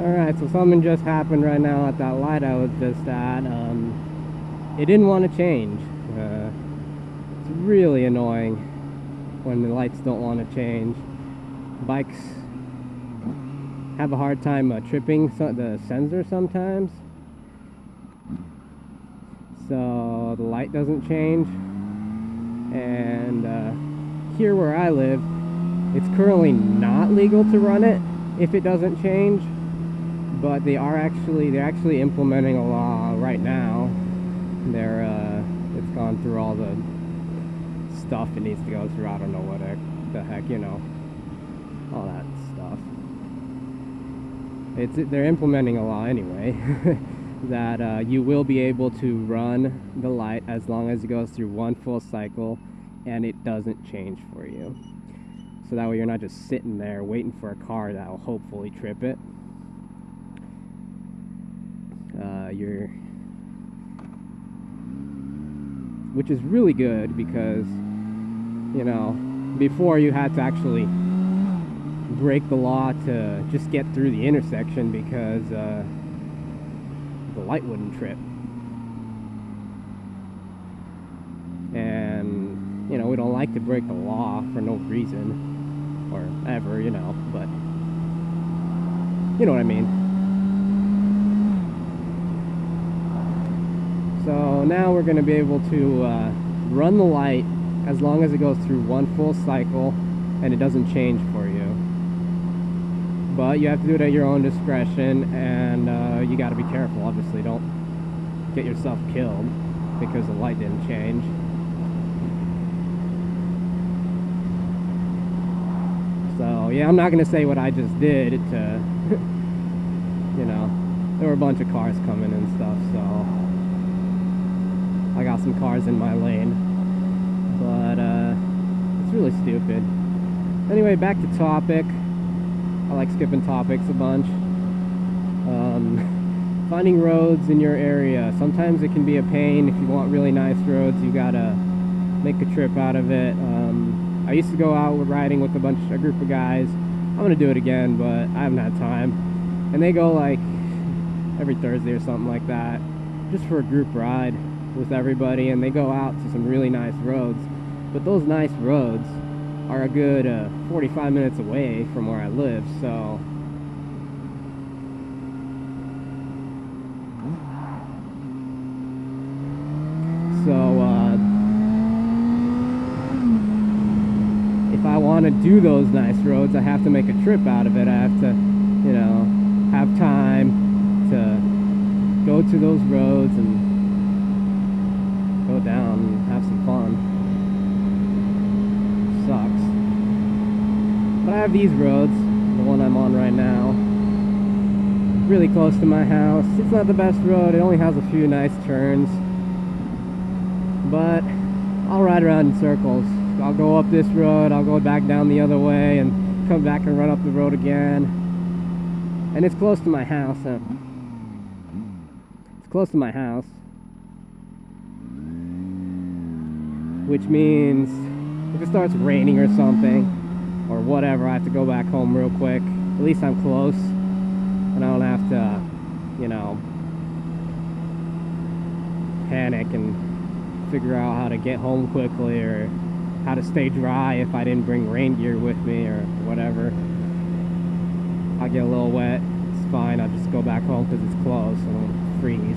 Alright, so something just happened right now at that light I was just at. It didn't want to change. It's really annoying when the lights don't want to change. Bikes have a hard time tripping the sensor sometimes. So the light doesn't change. And here where I live, it's currently not legal to run it if it doesn't change. But they're actually implementing a law right now. It's gone through all the stuff it needs to go through. I don't know what the heck, all that stuff. They're implementing a law anyway that you will be able to run the light as long as it goes through one full cycle and it doesn't change for you. So that way you're not just sitting there waiting for a car that will hopefully trip it. Which is really good because, before you had to actually break the law to just get through the intersection because the light wouldn't trip. And, we don't like to break the law for no reason or ever, but you know what I mean. So now we're going to be able to run the light as long as it goes through one full cycle and it doesn't change for you. But you have to do it at your own discretion, and you got to be careful. Obviously, don't get yourself killed because the light didn't change. So yeah, I'm not going to say what I just did to, there were a bunch of cars coming and stuff, so I got some cars in my lane, but it's really stupid. Anyway, back to topic. I like skipping topics a bunch. Finding roads in your area. Sometimes it can be a pain. If you want really nice roads, you gotta make a trip out of it. I used to go out riding with a group of guys. I'm gonna do it again, but I haven't had time. And they go like every Thursday or something like that, just for a group ride with everybody, and they go out to some really nice roads. But those nice roads are a good 45 minutes away from where I live, so if I want to do those nice roads, I have to make a trip out of it. I have to, have time to go to those roads and go down and have some fun. Sucks. But I have these roads, the one I'm on right now, really close to my house. It's not the best road, it only has a few nice turns, but I'll ride around in circles. I'll go up this road, I'll go back down the other way, and come back and run up the road again. And it's close to my house. It's close to my house, which means if it starts raining or something, or whatever, I have to go back home real quick. At least I'm close, and I don't have to, panic and figure out how to get home quickly, or how to stay dry if I didn't bring rain gear with me, or whatever. I'll get a little wet, it's fine, I'll just go back home because it's close, and I won't freeze.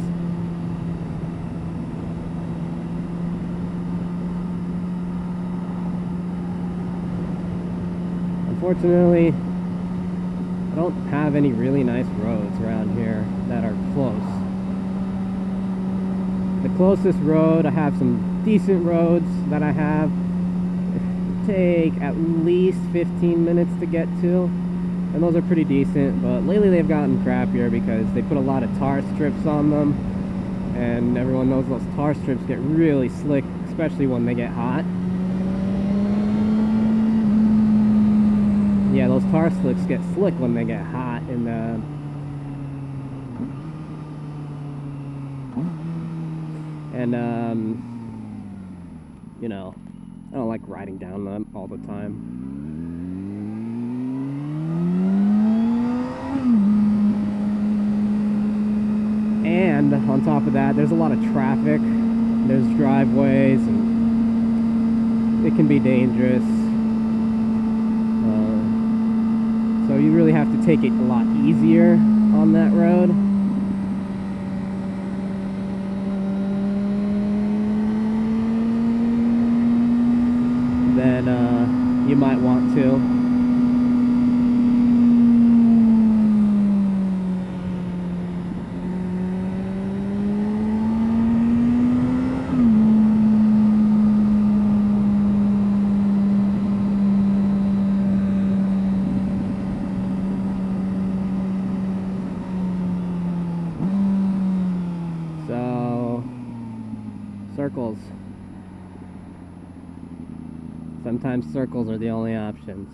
Unfortunately, I don't have any really nice roads around here that are close. The closest road, I have some decent roads that I have take at least 15 minutes to get to, and those are pretty decent. But lately they've gotten crappier because they put a lot of tar strips on them, and everyone knows those tar strips get really slick, especially when they get hot. Yeah, those tar slicks get slick when they get hot, and I don't like riding down them all the time. And on top of that, there's a lot of traffic. There's driveways, and it can be dangerous. So you really have to take it a lot easier on that road. Than you might want to. So, circles. Sometimes circles are the only options.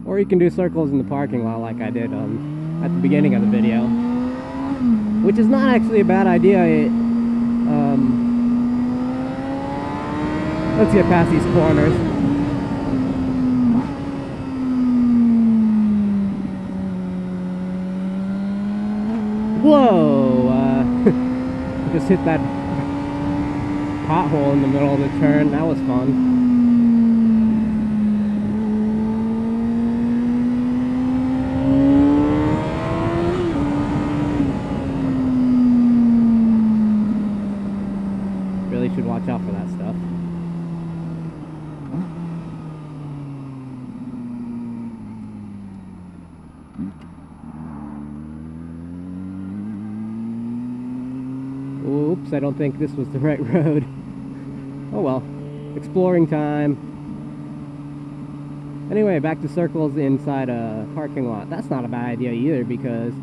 Or you can do circles in the parking lot like I did at the beginning of the video. Which is not actually a bad idea. Let's get past these corners. Whoa! Just hit that pothole in the middle of the turn. That was fun. Really should watch out for that stuff. Oops, I don't think this was the right road. Oh well, exploring time. Anyway, back to circles inside a parking lot. That's not a bad idea either, because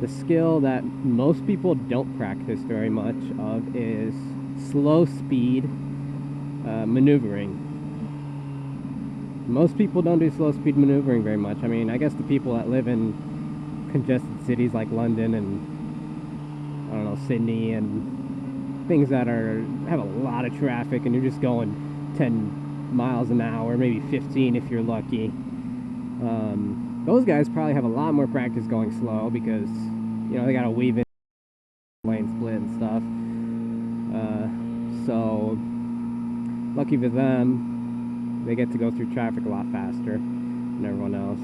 the skill that most people don't practice very much of is slow speed maneuvering. Most people don't do slow speed maneuvering very much. I mean, I guess the people that live in congested cities like London and, I don't know, Sydney and things that have a lot of traffic and you're just going 10 miles an hour, maybe 15 if you're lucky. Those guys probably have a lot more practice going slow because, you know, they gotta weave in lane split and stuff. So lucky for them, they get to go through traffic a lot faster than everyone else.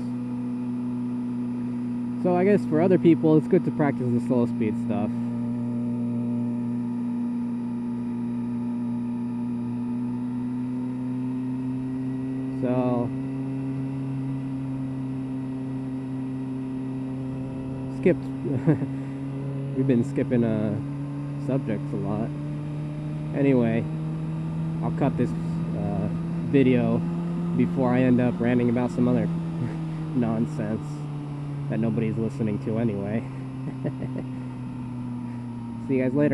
So I guess for other people, it's good to practice the slow speed stuff. So skipped. We've been skipping subjects a lot. Anyway, I'll cut this video before I end up ranting about some other nonsense that nobody's listening to anyway. See you guys later.